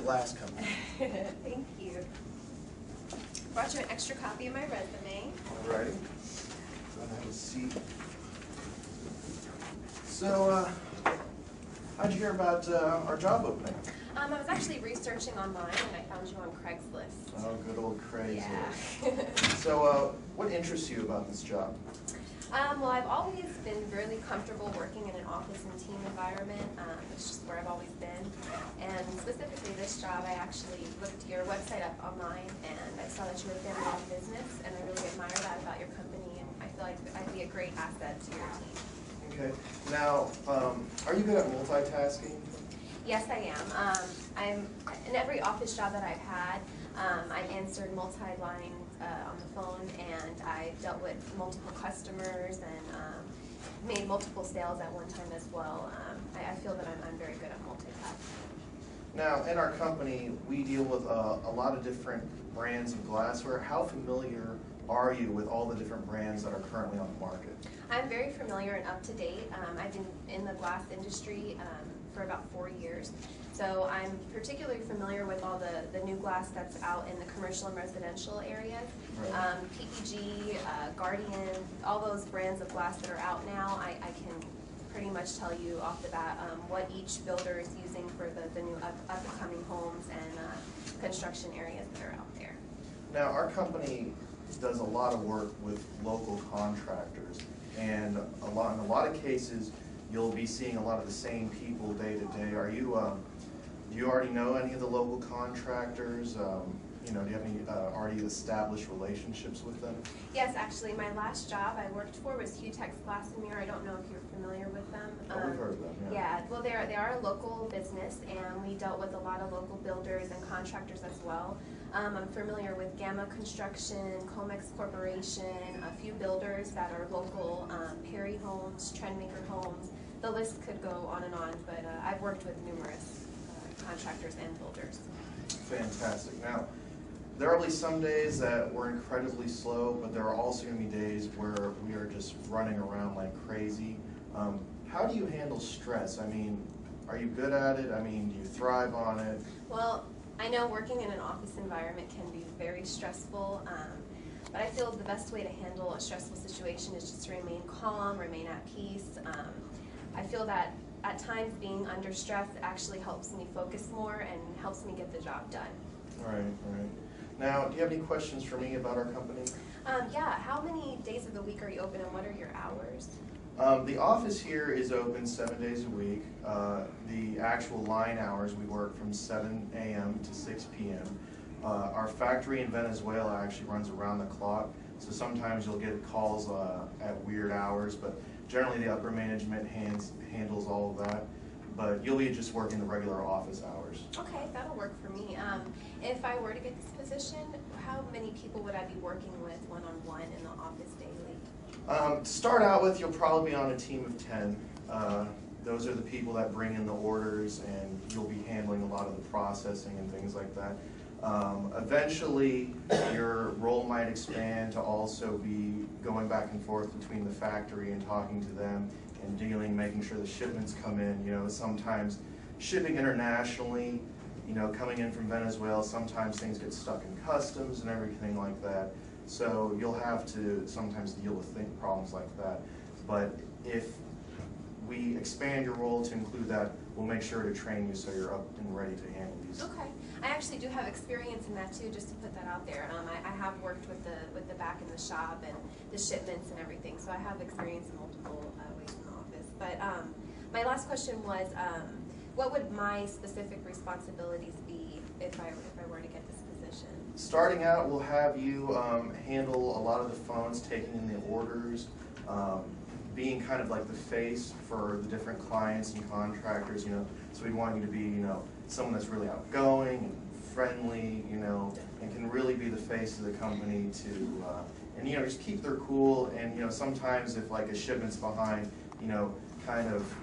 glass company. Thank you. Brought you an extra copy of my resume. All righty. Go ahead and have a seat. So, how'd you hear about our job opening? I was actually researching online and I found you on Craigslist. Oh, good old Craigslist. Yeah. So, what interests you about this job? Well, I've always been really comfortable working in an office and team environment. It's just where I've always been. And specifically this job, I actually looked your website up online and I saw that you were a family-owned business, and I really admire that about your company, and I feel like I'd be a great asset to your team. Okay. Now, are you good at multitasking? Yes, I am. In every office job that I've had, I've answered multi-line on the phone, and I dealt with multiple customers and made multiple sales at one time as well. I feel that I'm very good at multitasking. Now, in our company, we deal with a lot of different brands of glassware. How familiar are you with all the different brands that are currently on the market? I'm very familiar and up to date. I've been in the glass industry for about 4 years. So I'm particularly familiar with all the new glass that's out in the commercial and residential areas. Right. PPG, Guardian, all those brands of glass that are out now, I can pretty much tell you off the bat what each builder is using for the new up-and-coming homes and construction areas that are out there. Now, our company does a lot of work with local contractors, and in a lot of cases, you'll be seeing a lot of the same people day to day. Are you, do you already know any of the local contractors? Do you have any already established relationships with them? Yes, actually, my last job I worked for was Hutex Glass and Mirror. I don't know if you're familiar with them. Oh, we've heard of them, yeah. Yeah, well, they are a local business, and we dealt with a lot of local builders and contractors as well. I'm familiar with Gamma Construction, Comex Corporation, a few builders that are local, Perry Homes, Trendmaker Homes. The list could go on and on, but I've worked with numerous contractors and builders. Fantastic. Now, there will be some days that we're incredibly slow, but there are also going to be days where we are just running around like crazy. How do you handle stress? I mean, are you good at it? I mean, do you thrive on it? Well, I know working in an office environment can be very stressful, but I feel the best way to handle a stressful situation is just to remain calm, remain at peace. I feel that at times being under stress actually helps me focus more and helps me get the job done. Right, right. Now, do you have any questions for me about our company? Yeah, how many days of the week are you open and what are your hours? The office here is open 7 days a week. The actual line hours, we work from 7 a.m. to 6 p.m. Our factory in Venezuela actually runs around the clock, so sometimes you'll get calls at weird hours, but generally the upper management handles all of that. But you'll be just working the regular office hours. Okay, that'll work for me. If I were to get this position, how many people would I be working with one-on-one in the office daily? To start out with, you'll probably be on a team of 10. Those are the people that bring in the orders, and you'll be handling a lot of the processing and things like that. Eventually, your role might expand to also be going back and forth between the factory and talking to them and making sure the shipments come in. Sometimes shipping internationally, coming in from Venezuela, sometimes things get stuck in customs and everything like that. So you'll have to sometimes deal with problems like that. But if we expand your role to include that, we'll make sure to train you so you're up and ready to handle these. Okay. I actually do have experience in that too, just to put that out there. I have worked with the back in the shop and the shipments and everything, so I have experience in multiple ways in the office. But my last question was, what would my specific responsibilities be if I were to get this position? Starting out, we'll have you handle a lot of the phones, taking in the orders, being kind of like the face for the different clients and contractors, so we want you to be, someone that's really outgoing and friendly, and can really be the face of the company to, and just keep their cool, and sometimes if like a shipment's behind, kind of,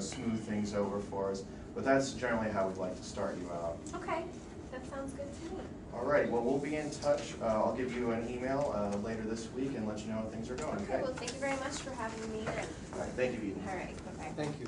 smooth things over for us. But that's generally how we'd like to start you out. Okay, that sounds good to me. All right, well, we'll be in touch. I'll give you an email later this week and let you know how things are going. Okay, well, thank you very much for having me in. All right, thank you, Eden. All right, bye-bye. Thank you.